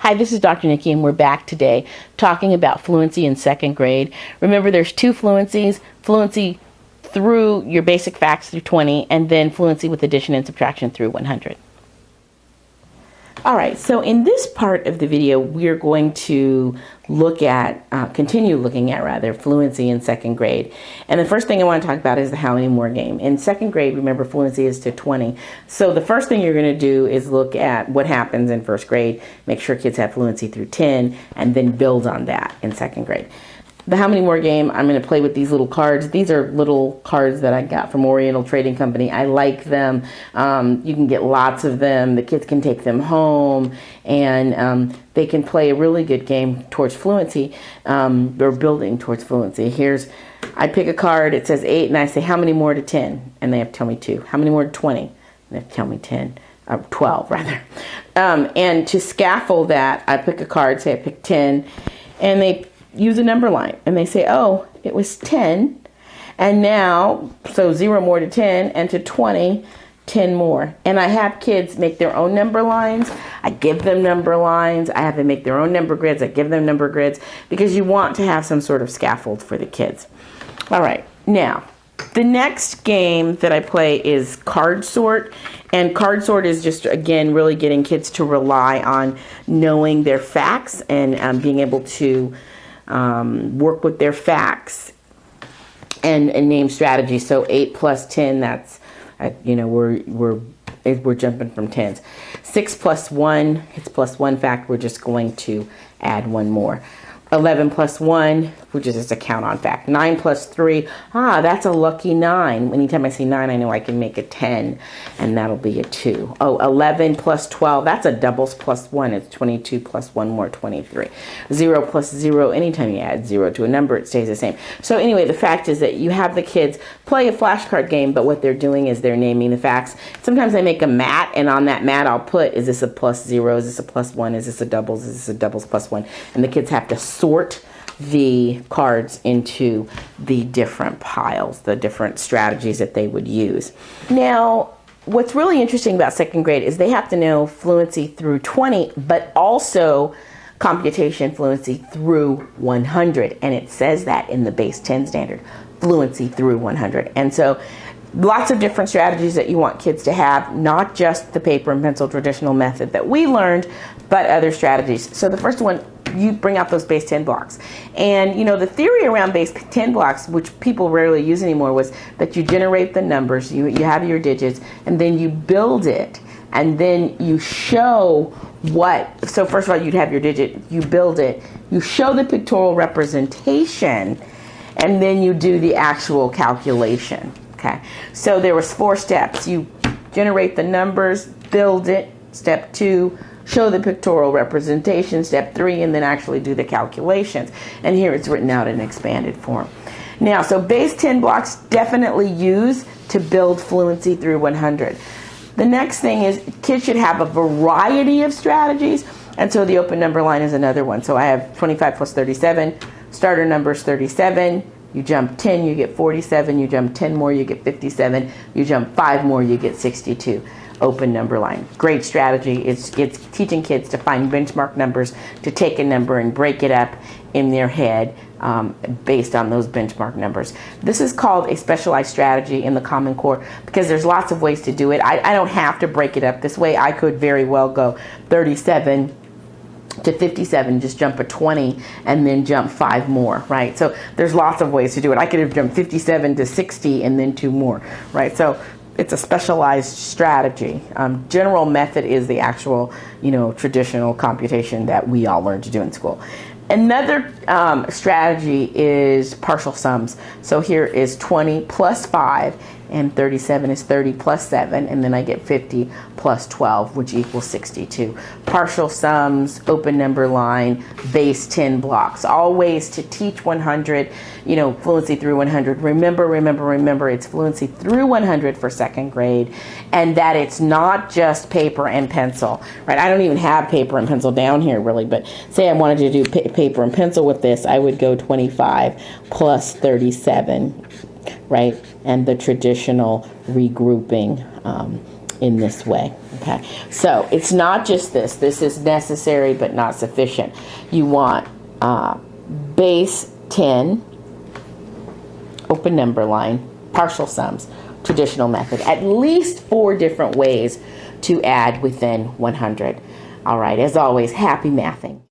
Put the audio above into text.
Hi, this is Dr. Nicki, and we're back today talking about fluency in second grade. Remember, there's two fluencies: fluency through your basic facts through 20, and then fluency with addition and subtraction through 100. All right, so in this part of the video, we're going to look at, continue looking at fluency in second grade. And the first thing I want to talk about is the how many more game. In second grade, remember, fluency is to 20. So the first thing you're going to do is look at what happens in first grade, make sure kids have fluency through 10, and then build on that in second grade. The how many more game, I'm going to play with these little cards. These are little cards that I got from Oriental Trading Company. I like them. You can get lots of them. The kids can take them home, and they can play a really good game towards fluency, or building towards fluency. I pick a card, it says 8, and I say, how many more to 10? And they have to tell me 2. How many more to 20? And they have to tell me 12 rather. And to scaffold that, I pick a card, say I pick 10, and they use a number line, and they say, oh, it was 10, and now, so 0 more to 10, and to 20, 10 more. And I have kids make their own number lines. I give them number lines. I have them make their own number grids. I give them number grids, because you want to have some sort of scaffold for the kids. All right, now, the next game that I play is card sort. And card sort is just, again, really getting kids to rely on knowing their facts and being able to work with their facts and name strategies. So 8 plus 10, that's, we're jumping from tens. 6 plus 1, it's plus 1 fact. We're just going to add one more. 11 plus 1, which is just a count on fact. 9 plus 3, that's a lucky 9. Anytime I see 9, I know I can make a 10, and that'll be a 2. Oh, 11 plus 12, that's a doubles plus 1. It's 22 plus 1 more, 23. 0 plus 0, anytime you add 0 to a number, it stays the same. So anyway, the fact is that you have the kids play a flashcard game, but what they're doing is they're naming the facts. Sometimes I make a mat, and on that mat I'll put, is this a plus 0, is this a plus 1, is this a doubles, is this a doubles plus 1, and the kids have to sort the cards into the different piles, the different strategies that they would use. Now, what's really interesting about second grade is they have to know fluency through 20, but also computation fluency through 100. And it says that in the base 10 standard, fluency through 100. And so lots of different strategies that you want kids to have, not just the paper and pencil traditional method that we learned, but other strategies. So the first one, you bring out those base 10 blocks. And the theory around base 10 blocks, which people rarely use anymore, was that you generate the numbers, you have your digits, and then you build it, and then you show so first of all, you'd have your digit, you build it, you show the pictorial representation, and then you do the actual calculation. Okay, so there was 4 steps. You generate the numbers, build it, step 2, show the pictorial representation, step 3, and then actually do the calculations. And here it's written out in expanded form. Now, so base 10 blocks definitely use to build fluency through 100. The next thing is kids should have a variety of strategies, and so the open number line is another one. So I have 25 plus 37, starter number is 37, you jump 10, you get 47, you jump 10 more, you get 57, you jump 5 more, you get 62. Open number line. Great strategy. It's teaching kids to find benchmark numbers, to take a number and break it up in their head based on those benchmark numbers. This is called a specialized strategy in the Common Core because there's lots of ways to do it. I don't have to break it up this way. I could very well go 37 to 57, just jump a 20 and then jump 5 more, right? So there's lots of ways to do it. I could have jumped 57 to 60 and then 2 more, right? So it's a specialized strategy. General method is the actual, traditional computation that we all learned to do in school. Another strategy is partial sums. So here is 20 plus 5, and 37 is 30 plus 7, and then I get 50 plus 12, which equals 62. Partial sums, open number line, base 10 blocks. All ways to teach 100, fluency through 100. Remember, it's fluency through 100 for second grade, and that it's not just paper and pencil, right? I don't even have paper and pencil down here, really, but say I wanted to do paper and pencil with this, I would go 25 plus 37, right? And the traditional regrouping in this way. Okay, so it's not just this. This is necessary but not sufficient. You want base 10, open number line, partial sums, traditional method. At least 4 different ways to add within 100. All right, as always, happy mathing.